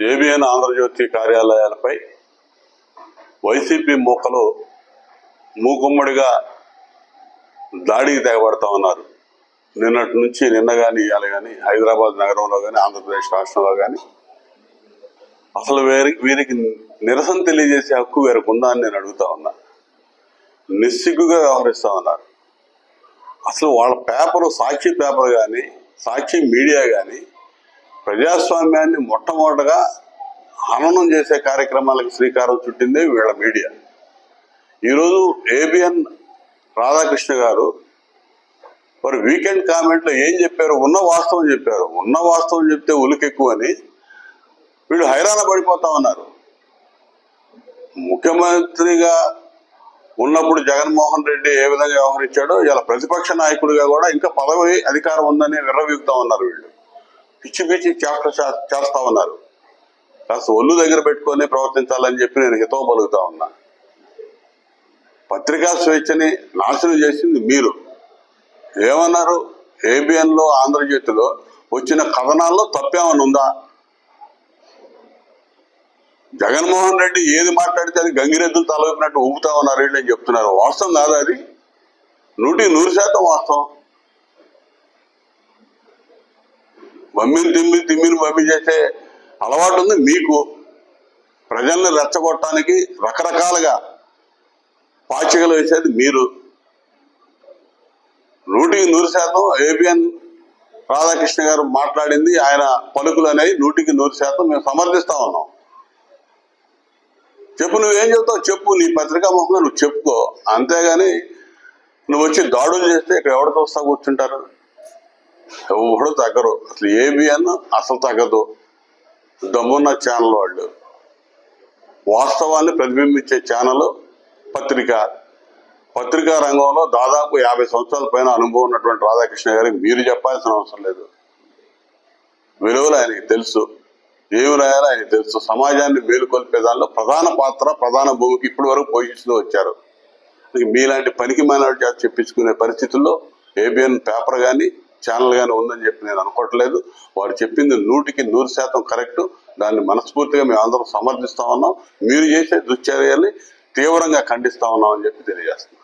ABN Andhra Jyothi కార్యాలయాలపై YCP మూకలు మూకుమ్మడిగా దాడికి తెగబడతా ఉన్నారు. నిన్నటి నుంచి నిన్న కానీ ఇవాళ కానీ హైదరాబాద్ నగరంలో కానీ ఆంధ్రప్రదేశ్ రాష్ట్రంలో కానీ అసలు వీరికి నిరసన తెలియజేసే హక్కు వీరికి ఉందా అని నేను అడుగుతా ఉన్నా. నిస్సిగ్గుగా వ్యవహరిస్తా ఉన్నారు. అసలు వాళ్ళ పేపరు సాక్షి పేపర్ కానీ సాక్షి మీడియా కానీ ప్రజాస్వామ్యాన్ని మొట్టమొదటగా హననం చేసే కార్యక్రమాలకు శ్రీకారం చుట్టిందే వీళ్ళ మీడియా. ఈరోజు ఏబిఎన్ రాధాకృష్ణ గారు మరి వీకెండ్ కామెంట్లో ఏం చెప్పారు? ఉన్న వాస్తవం చెప్పారు. ఉన్న వాస్తవం చెప్తే ఉలికెక్కువ అని వీళ్ళు హైరాణ పడిపోతా ఉన్నారు. ముఖ్యమంత్రిగా ఉన్నప్పుడు జగన్మోహన్ రెడ్డి ఏ విధంగా వ్యవహరించాడో ఇలా ప్రతిపక్ష నాయకుడిగా కూడా ఇంకా పదవి అధికారం ఉందని విర్రవీగుతా ఉన్నారు. వీళ్ళు పిచ్చి పిచ్చి చేస్తా ఉన్నారు. కాస్త ఒళ్ళు దగ్గర పెట్టుకొని ప్రవర్తించాలని చెప్పి నేను హితవు పలుకుతా ఉన్నా. పత్రికా స్వేచ్ఛని నాశనం చేసింది మీరు. ఏమన్నారు? ఏబిఎన్లో ఆంధ్రజ్యోతిలో వచ్చిన కథనాల్లో తప్పేమని ఉందా? జగన్మోహన్ రెడ్డి ఏది మాట్లాడితే అది గంగిరెద్దులు తలవిపినట్టు ఊపుతా ఉన్నారు వీళ్ళు అని చెప్తున్నారు. వాస్తవం కాదు అది. 100% వాస్తవం. తిమ్మిని బమ్మి చేసే అలవాటు ఉంది మీకు. ప్రజల్ని రెచ్చగొట్టడానికి రకరకాలుగా పాచికలు వేసేది మీరు. 100% ఏబిఎన్ రాధాకృష్ణ గారు మాట్లాడింది, ఆయన పలుకులు అనేవి 100% మేము సమర్థిస్తా ఉన్నాం. చెప్పు, నువ్వేం చెప్తావు చెప్పు, నీ పత్రికా ముఖంగా నువ్వు చెప్పుకో. అంతేగాని నువ్వు వచ్చి దాడులు చేస్తే ఇక్కడ ఎవరు చూస్తా కూర్చుంటారు? ఎవరు తగ్గరు. అసలు ఏబిఎన్ అసలు తగ్గదు. దమ్మున్న ఛానల్ వాళ్ళు, వాస్తవాన్ని ప్రతిబింబించే ఛానల్ పత్రికా రంగంలో దాదాపు 50 సంవత్సరాల పైన అనుభవం ఉన్నటువంటి రాధాకృష్ణ గారికి మీరు చెప్పాల్సిన అవసరం లేదు. విలువలు ఆయనకి తెలుసు, ఏమి రాయాలో ఆయనకి తెలుసు. సమాజాన్ని మేలుకొల్పే దానిలో ప్రధాన భూమికి ఇప్పటి వరకు పోషిస్తూ వచ్చారు. మీలాంటి పనికి మానవాడి చేత చెప్పించుకునే పరిస్థితుల్లో ఏబిఎన్ పేపర్ కానీ ఛానల్ కానీ ఉందని చెప్పి నేను అనుకోవట్లేదు. వారు చెప్పింది 100% కరెక్ట్. దాన్ని మనస్ఫూర్తిగా మేము అందరం సమర్థిస్తా ఉన్నాం. మీరు చేసే దుశ్చర్యల్ని తీవ్రంగా ఖండిస్తా ఉన్నామని చెప్పి తెలియజేస్తున్నాం.